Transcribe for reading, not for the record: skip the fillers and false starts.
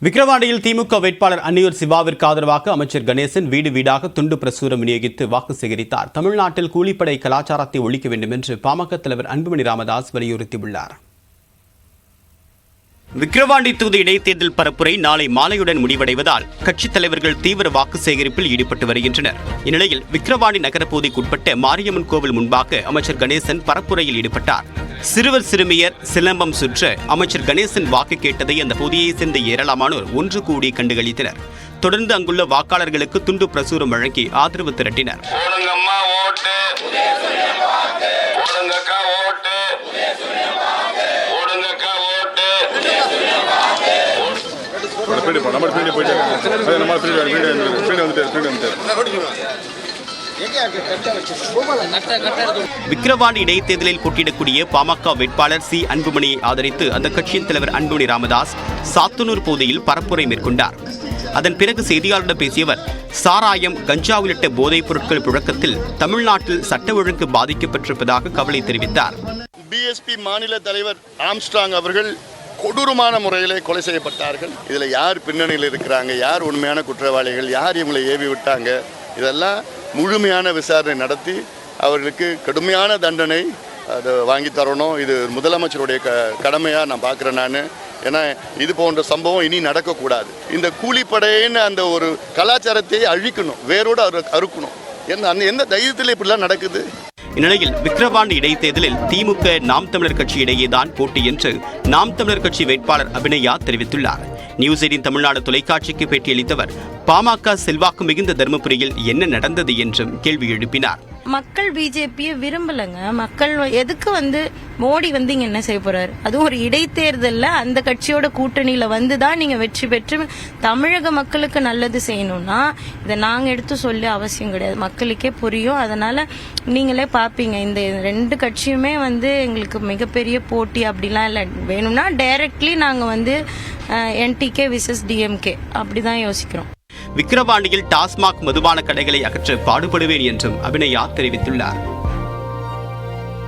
விக்கிரவாண்டியில் திமுக வேட்பாளர் அன்னியூர் சிவாவிற்கு ஆதரவாக அமைச்சர் கணேசன் வீடு வீடாக துண்டு பிரசுரம் விநியோகித்து வாக்கு சேகரித்தார். தமிழ்நாட்டில் கூலிப்படை கலாச்சாரத்தை ஒழிக்க வேண்டும் என்று பாமக தலைவர் அன்புமணி ராமதாஸ் வலியுறுத்தியுள்ளார். விக்கிரவாண்டி தொகுதி இடைத்தேர்தல் பரப்புரை நாளை மாலையுடன் முடிவடைவதால் கட்சித் தலைவர்கள் தீவிர வாக்கு சேகரிப்பில் ஈடுபட்டு வருகின்றனர். இந்நிலையில் விக்கிரவாண்டி நகரப்பகுதிக்குட்பட்ட மாரியம்மன் கோவில் முன்பாக அமைச்சர் கணேசன் பரப்புரையில் ஈடுபட்டார். சிறுவர் சிறுமியர் சிலம்பம் சுற்ற அமைச்சர் கணேசன் வாக்கு கேட்டதை அந்த பகுதியைச் சேர்ந்த ஏராளமானோர் ஒன்று கூடி கண்டுகளித்தனர். தொடர்ந்து அங்குள்ள வாக்காளர்களுக்கு துண்டு பிரசுரம் வழங்கி ஆதரவு திரட்டினர். விக்கிரவாண்டி இடைத்தேர்தலில் போட்டியிடக்கூடிய பாமக வேட்பாளர் சி அன்புமணியை ஆதரித்து அந்த கட்சியின் தலைவர் அன்புமணி ராமதாஸ் சாத்தனூர் பகுதியில் பரப்புரை மேற்கொண்டார். அதன் பிறகு செய்தியாளர்களிடம் பேசிய அவர், சாராயம், கஞ்சா உள்ளிட்ட போதைப் பொருட்கள் புழக்கத்தில் தமிழ்நாட்டில் சட்ட ஒழுங்கு பாதிக்கப்பட்டிருப்பதாக கவலை தெரிவித்தார். பிஎஸ்பி மாநில தலைவர் ஆம்ஸ்ட்ராங் அவர்கள் கொடூரமான முறையிலே கொலை செய்யப்பட்டார்கள். இதில் யார் பின்னணியில் இருக்கிறாங்க, யார் உண்மையான குற்றவாளிகள், யார் இவங்களை ஏவி விட்டாங்க, இதெல்லாம் முழுமையான விசாரணை நடத்தி அவர்களுக்கு கடுமையான தண்டனை அது வாங்கி தரணும். இது முதலமைச்சருடைய கடமையாக நான் பார்க்குறேன். நான் ஏன்னா இது போன்ற சம்பவம் இனி நடக்கக்கூடாது. இந்த கூலிப்படைன்னு அந்த ஒரு கலாச்சாரத்தை அழிக்கணும், வேரோடு அறுக்கணும். எந்த தைரியத்தில் இப்படிலாம் நடக்குது? இந்நிலையில் விக்கிரவாண்டி இடைத்தேர்தலில் திமுக நாம் தமிழர் கட்சி இடையேதான் போட்டி என்று நாம் தமிழர் கட்சி வேட்பாளர் அபிநயா தெரிவித்துள்ளார். நியூஸ் 18 தமிழ்நாடு தொலைக்காட்சிக்கு பேட்டியளித்தவர், பாமக செல்வாக்கு மிகுந்த தருமபுரியில் என்ன நடந்தது என்றும் கேள்வி எழுப்பினார். மக்கள் பிஜேபியை விரும்பலங்க. மக்கள் எதுக்கு மோடி இங்க என்ன செய்ய போறாரு? அதுவும் ஒரு இடைத்தேர்தல்ல அந்த கட்சியோட கூட்டணியில வந்துதான் நீங்க வெற்றி பெற்று தமிழக மக்களுக்கு நல்லது செய்யணும்னா இதை நாங்க எடுத்து சொல்ல அவசியம் கிடையாது. மக்களுக்கே புரியும். அதனால நீங்களே பாப்பீங்க. இந்த ரெண்டு கட்சியுமே எங்களுக்கு மிகப்பெரிய போட்டி அப்படிலாம் இல்லை. வேணும்னா டைரக்ட்லி நாங்க என்டிகே விசஸ் டிஎம்கே அப்படிதான் யோசிக்கிறோம். விக்கிரவாண்டியில் டாஸ்மாக் மதுபான கடைகளை அகற்ற பாடுபடுவேன் என்றும் அபிநயா தெரிவித்துள்ளார்.